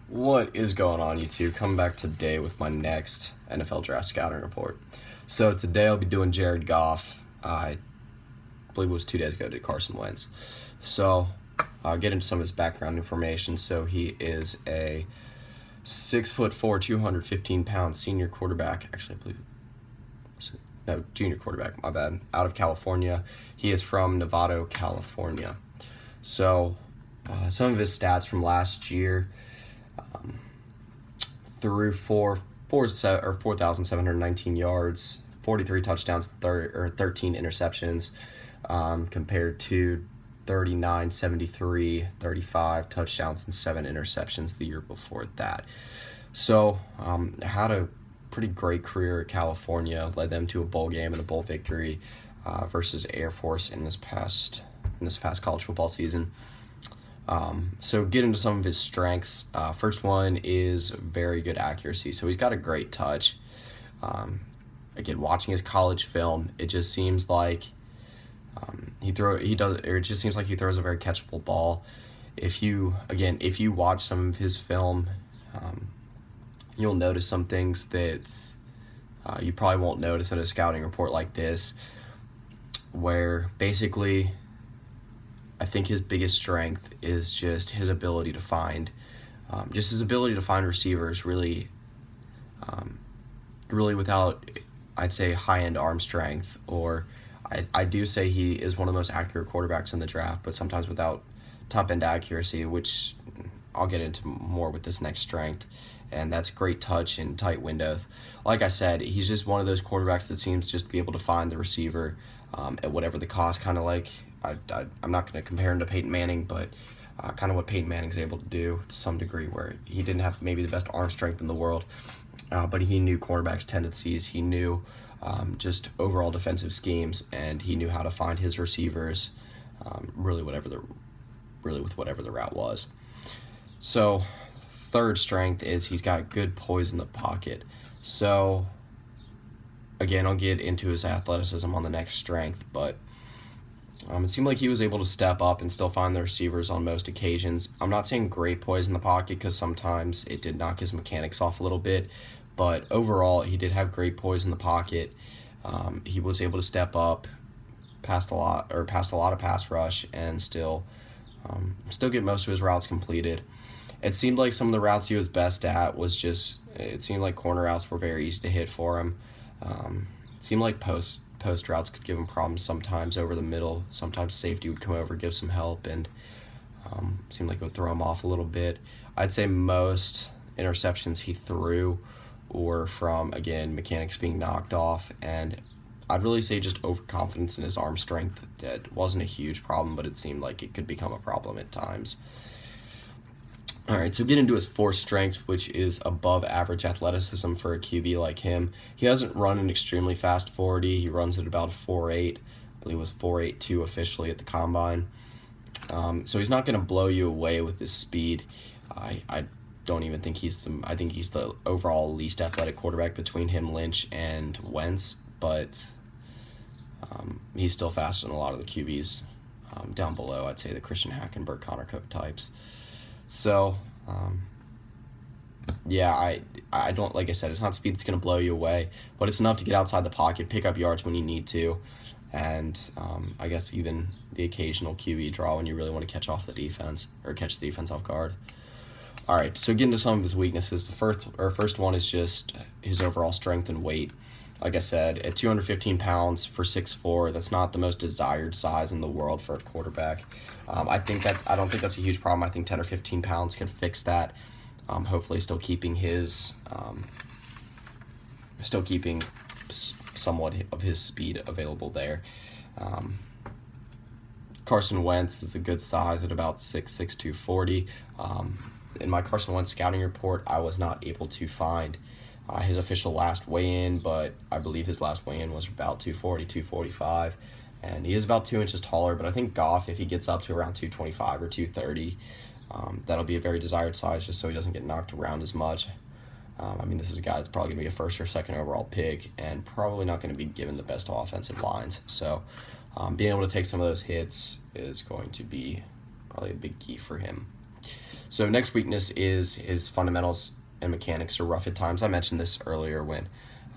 What is going on, YouTube? Coming back today with my next NFL Draft Scouting Report. So today I'll be doing Jared Goff. I believe it was 2 days ago, did Carson Wentz. So I'll get into some of his background information. So he is a 6'4", 215-pound senior quarterback. Actually, I believe junior quarterback, my bad, out of California. He is from Novato, California. So some of his stats from last year, threw 4,719 yards, 43 touchdowns, 13 interceptions, compared to 39, 73, 35 touchdowns and 7 interceptions the year before that. So had a pretty great career at California, led them to a bowl game and a bowl victory versus Air Force in this past college football season. So get into some of his strengths. First one is very good accuracy. So he's got a great touch. Again, watching his college film, it just seems like he throws a very catchable ball. If you watch some of his film, you'll notice some things that you probably won't notice in a scouting report like this, where basically I think his biggest strength is just his ability to find, receivers really without, I'd say, high-end arm strength, or I do say he is one of the most accurate quarterbacks in the draft, but sometimes without top-end accuracy, which I'll get into more with this next strength, and that's great touch in tight windows. Like I said, he's just one of those quarterbacks that seems just to be able to find the receiver at whatever the cost, kind of like, I'm not going to compare him to Peyton Manning, but kind of what Peyton Manning's able to do to some degree, where he didn't have maybe the best arm strength in the world, but he knew quarterbacks' tendencies, he knew just overall defensive schemes, and he knew how to find his receivers with whatever the route was. So third strength is he's got good poise in the pocket. So again, I'll get into his athleticism on the next strength, but it seemed like he was able to step up and still find the receivers on most occasions. I'm not saying great poise in the pocket, because sometimes it did knock his mechanics off a little bit, but overall he did have great poise in the pocket. He was able to step up, passed a lot of pass rush, and still get most of his routes completed. It seemed like some of the routes he was best at it seemed like corner routes were very easy to hit for him. It seemed like post routes could give him problems sometimes over the middle. Sometimes safety would come over, give some help, and seemed like it would throw him off a little bit. I'd say most interceptions he threw were from, again, mechanics being knocked off, and I'd really say just overconfidence in his arm strength. That wasn't a huge problem, but it seemed like it could become a problem at times. All right, so get into his fourth strength, which is above average athleticism for a QB like him. He doesn't run an extremely fast 40. He runs at about 4.8. I believe it was 4.82 officially at the combine. So he's not going to blow you away with his speed. I don't even think I think he's the overall least athletic quarterback between him, Lynch, and Wentz, but he's still faster than a lot of the QBs down below. I'd say the Christian Hackenberg, Connor Cook types. So, I don't, like I said, it's not speed that's going to blow you away, but it's enough to get outside the pocket, pick up yards when you need to, and I guess even the occasional QB draw when you really want to catch the defense off guard. All right, so getting to some of his weaknesses, the first one is just his overall strength and weight. Like I said, at 215 pounds for 6'4", that's not the most desired size in the world for a quarterback. I don't think that's a huge problem. I think 10 or 15 pounds can fix that. Hopefully, still keeping somewhat of his speed available there. Carson Wentz is a good size at about 6'6", 240. In my Carson Wentz scouting report, I was not able to find his official last weigh-in, but I believe his last weigh-in was about 240, 245, and he is about 2 inches taller, but I think Goff, if he gets up to around 225 or 230, that'll be a very desired size just so he doesn't get knocked around as much. This is a guy that's probably going to be a first or second overall pick and probably not going to be given the best offensive lines, so Being able to take some of those hits is going to be probably a big key for him. So next weakness is his fundamentals and mechanics are rough at times. I mentioned this earlier when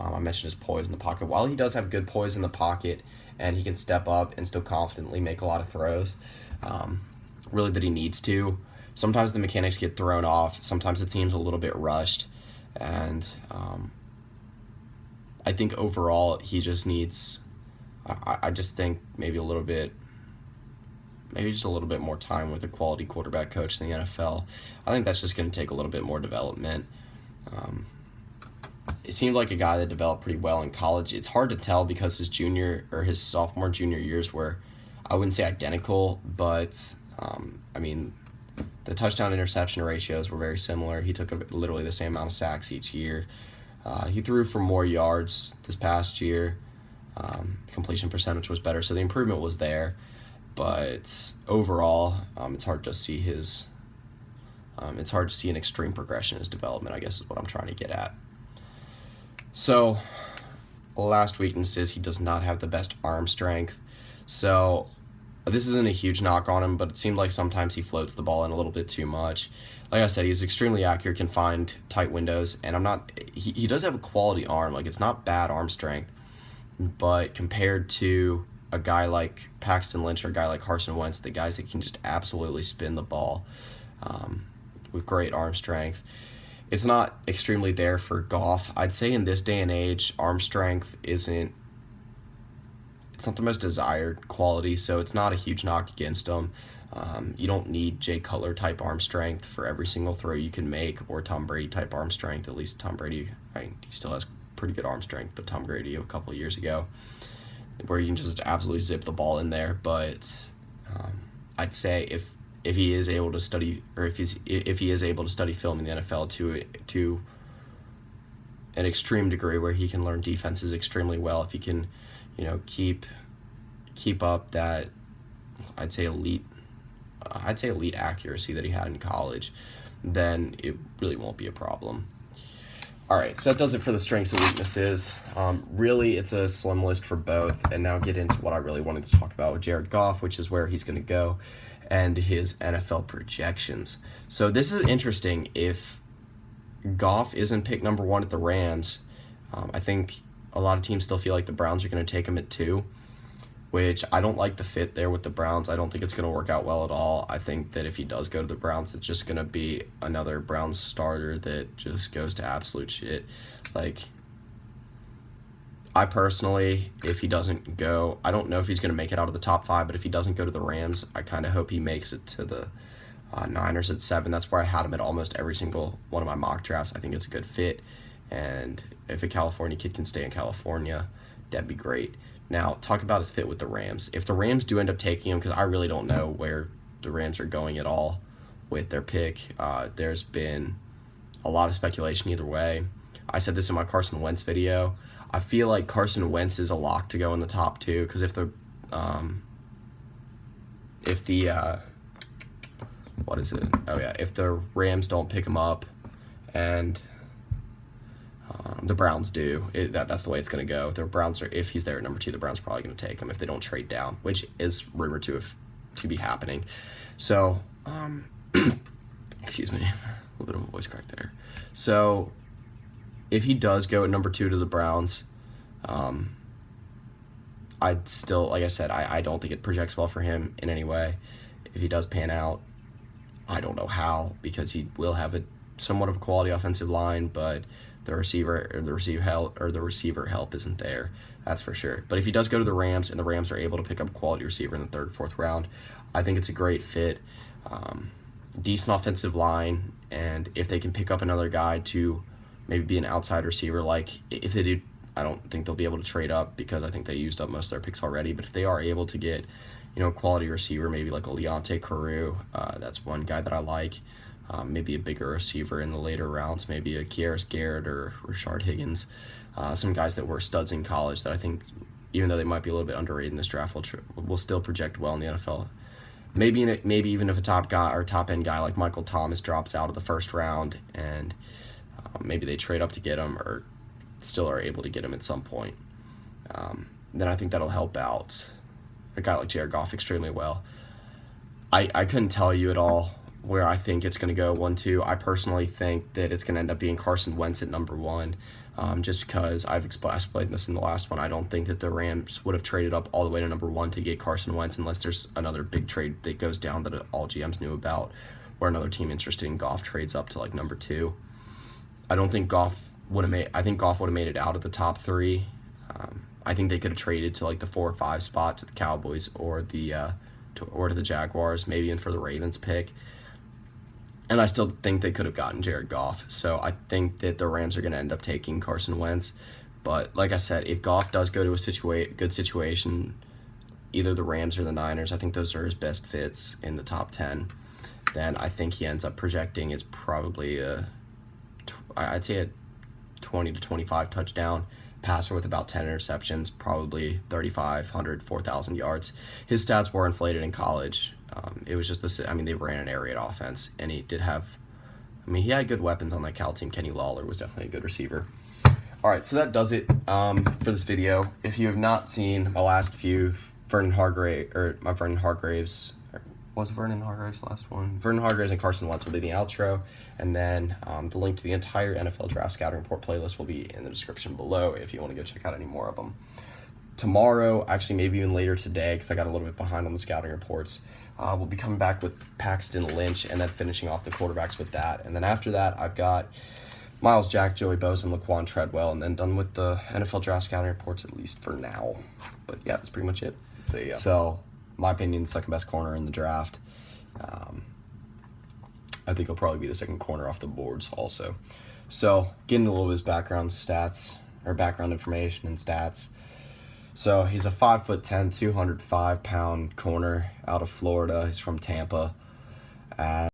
I mentioned his poise in the pocket. While he does have good poise in the pocket and he can step up and still confidently make a lot of throws, really that he needs to, sometimes the mechanics get thrown off. Sometimes it seems a little bit rushed. And I think overall he just needs, I just think maybe just a little bit more time with a quality quarterback coach in the NFL. I think that's just going to take a little bit more development. It seemed like a guy that developed pretty well in college. It's hard to tell because his sophomore, junior years were, I wouldn't say identical, but the touchdown interception ratios were very similar. He took literally the same amount of sacks each year. He threw for more yards this past year. Completion percentage was better, so the improvement was there. But overall, it's hard to see an extreme progression in his development, I guess is what I'm trying to get at. So, last weakness is he does not have the best arm strength. So, this isn't a huge knock on him, but it seemed like sometimes he floats the ball in a little bit too much. Like I said, he's extremely accurate, can find tight windows, and he does have a quality arm. Like, it's not bad arm strength, but compared to a guy like Paxton Lynch or a guy like Carson Wentz, the guys that can just absolutely spin the ball with great arm strength, it's not extremely there for Goff. I'd say in this day and age, arm strength it's not the most desired quality, so it's not a huge knock against him. You don't need Jay Cutler type arm strength for every single throw you can make, or Tom Brady type arm strength. At least Tom Brady, he still has pretty good arm strength, but Tom Brady a couple of years ago, where you can just absolutely zip the ball in there. But I'd say if he is able to study, or if he is able to study film in the NFL to an extreme degree, where he can learn defenses extremely well, if he can, keep up that I'd say elite accuracy that he had in college, then it really won't be a problem. All right, so that does it for the strengths and weaknesses. Really, it's a slim list for both, and now get into what I really wanted to talk about with Jared Goff, which is where he's going to go, and his NFL projections. So this is interesting. If Goff isn't pick number 1 at the Rams, I think a lot of teams still feel like the Browns are going to take him at 2, which I don't like the fit there with the Browns. I don't think it's going to work out well at all. I think that if he does go to the Browns, it's just going to be another Browns starter that just goes to absolute shit. Like, I personally, if he doesn't go, I don't know if he's going to make it out of the top 5, but if he doesn't go to the Rams, I kind of hope he makes it to the Niners at 7. That's where I had him at almost every single one of my mock drafts. I think it's a good fit, and if a California kid can stay in California, that'd be great. Now, talk about his fit with the Rams. If the Rams do end up taking him, because I really don't know where the Rams are going at all with their pick, there's been a lot of speculation either way. I said this in my Carson Wentz video. I feel like Carson Wentz is a lock to go in the top 2, because if the Rams don't pick him up and the Browns do, that's the way it's going to go. The Browns if he's there at number 2, the Browns are probably going to take him if they don't trade down, which is rumored to be happening. So, excuse me, a little bit of a voice crack there. So, if he does go at number 2 to the Browns, I'd still, like I said, I don't think it projects well for him in any way. If he does pan out, I don't know how, because he will have somewhat of a quality offensive line, but the receiver help isn't there. That's for sure. But if he does go to the Rams and the Rams are able to pick up a quality receiver in the 3rd, 4th round, I think it's a great fit. Decent offensive line, and if they can pick up another guy to maybe be an outside receiver, like if they do, I don't think they'll be able to trade up because I think they used up most of their picks already. But if they are able to get, a quality receiver, maybe like a Leonte Carew, that's one guy that I like. Maybe a bigger receiver in the later rounds, maybe a Kieris Garrett or Rashard Higgins, some guys that were studs in college that I think, even though they might be a little bit underrated in this draft, will still project well in the NFL. Maybe even if a top end guy like Michael Thomas drops out of the 1st round, and maybe they trade up to get him, or still are able to get him at some point, then I think that'll help out a guy like Jared Goff extremely well. I couldn't tell you at all where I think it's going to go 1-2. I personally think that it's going to end up being Carson Wentz at number 1, just because I've explained this in the last one. I don't think that the Rams would have traded up all the way to number 1 to get Carson Wentz unless there's another big trade that goes down that all GMs knew about, where another team interested in Goff trades up to like number 2. I don't think Goff would have made. I think Goff would have made it out of the top 3. I think they could have traded to like the 4 or 5 spot to the Cowboys or to the Jaguars, maybe even for the Ravens pick. And I still think they could have gotten Jared Goff. So I think that the Rams are going to end up taking Carson Wentz. But like I said, if Goff does go to a good situation, either the Rams or the Niners, I think those are his best fits in the top 10. Then I think he ends up projecting as probably I'd say a 20 to 25 touchdown passer with about 10 interceptions, probably 3,500, 4,000 yards. His stats were inflated in college. It was just they ran an air raid offense, and he did have, he had good weapons on that Cal team. Kenny Lawler was definitely a good receiver. All right, so that does it for this video. If you have not seen my last few, Vernon Hargraves, was Vernon Hargraves' last one? Vernon Hargraves and Carson Wentz will be the outro, and then the link to the entire NFL Draft Scouting Report playlist will be in the description below if you want to go check out any more of them. Tomorrow, actually maybe even later today, because I got a little bit behind on the scouting reports, we'll be coming back with Paxton Lynch and then finishing off the quarterbacks with that. And then after that, I've got Miles Jack, Joey Bosa, and Laquan Treadwell, and then done with the NFL Draft Scouting Reports, at least for now. But yeah, that's pretty much it. So my opinion, the second best corner in the draft. I think he'll probably be the second corner off the boards also. So getting a little bit of his background information and stats. So he's a 5'10", 205-pound corner out of Florida. He's from Tampa.